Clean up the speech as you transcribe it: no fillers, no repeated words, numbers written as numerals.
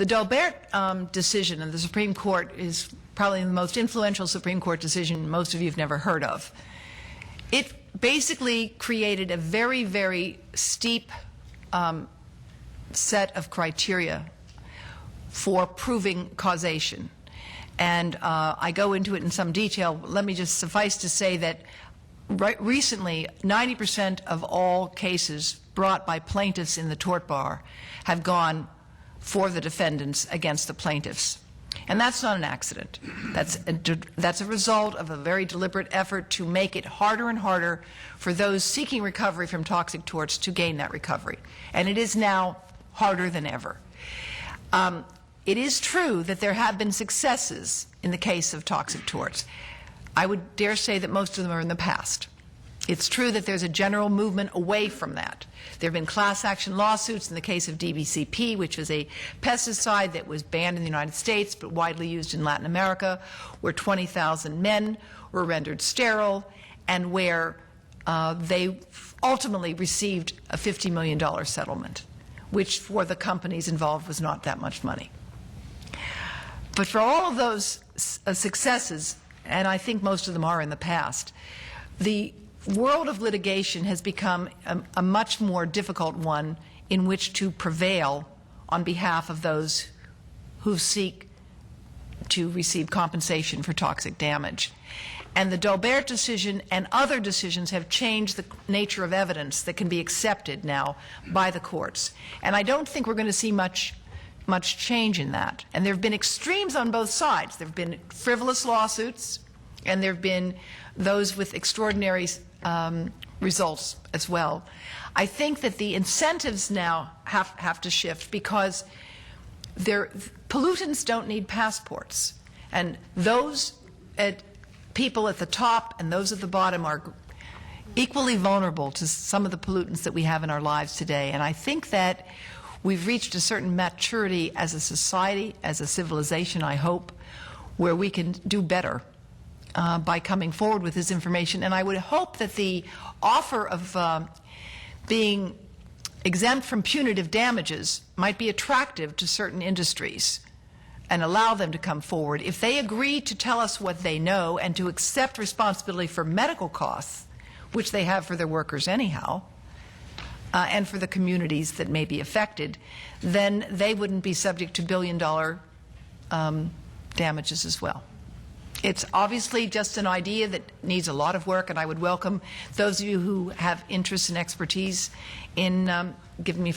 The Daubert decision of the Supreme Court is probably the most influential Supreme Court decision most of you have never heard of. It basically created a very, very steep set of criteria for proving causation. And I go into it in some detail. Let me just suffice to say that recently, 90% of all cases brought by plaintiffs in the tort bar have gone for the defendants against the plaintiffs. And that's not an accident. That's a result of a very deliberate effort to make it harder and harder for those seeking recovery from toxic torts to gain that recovery. And it is now harder than ever. It is true that there have been successes in the case of toxic torts. I would dare say that most of them are in the past. It's true that there's a general movement away from that. There have been class action lawsuits in the case of DBCP, which was a pesticide that was banned in the United States but widely used in Latin America, where 20,000 men were rendered sterile and where they ultimately received a $50 million settlement, which for the companies involved was not that much money. But for all of those successes, and I think most of them are in the past, the world of litigation has become a much more difficult one in which to prevail on behalf of those who seek to receive compensation for toxic damage. And the Daubert decision and other decisions have changed the nature of evidence that can be accepted now by the courts. And I don't think we're going to see much change in that. And there have been extremes on both sides. There have been frivolous lawsuits, and there have been those with extraordinary results as well. I think that the incentives now have to shift because pollutants don't need passports. And those people at the top and those at the bottom are equally vulnerable to some of the pollutants that we have in our lives today. And I think that we've reached a certain maturity as a society, as a civilization, I hope, where we can do better by coming forward with this information. And I would hope that the offer of being exempt from punitive damages might be attractive to certain industries and allow them to come forward. If they agree to tell us what they know and to accept responsibility for medical costs, which they have for their workers anyhow, and for the communities that may be affected, then they wouldn't be subject to billion-dollar damages as well. It's obviously just an idea that needs a lot of work, and I would welcome those of you who have interest and expertise in giving me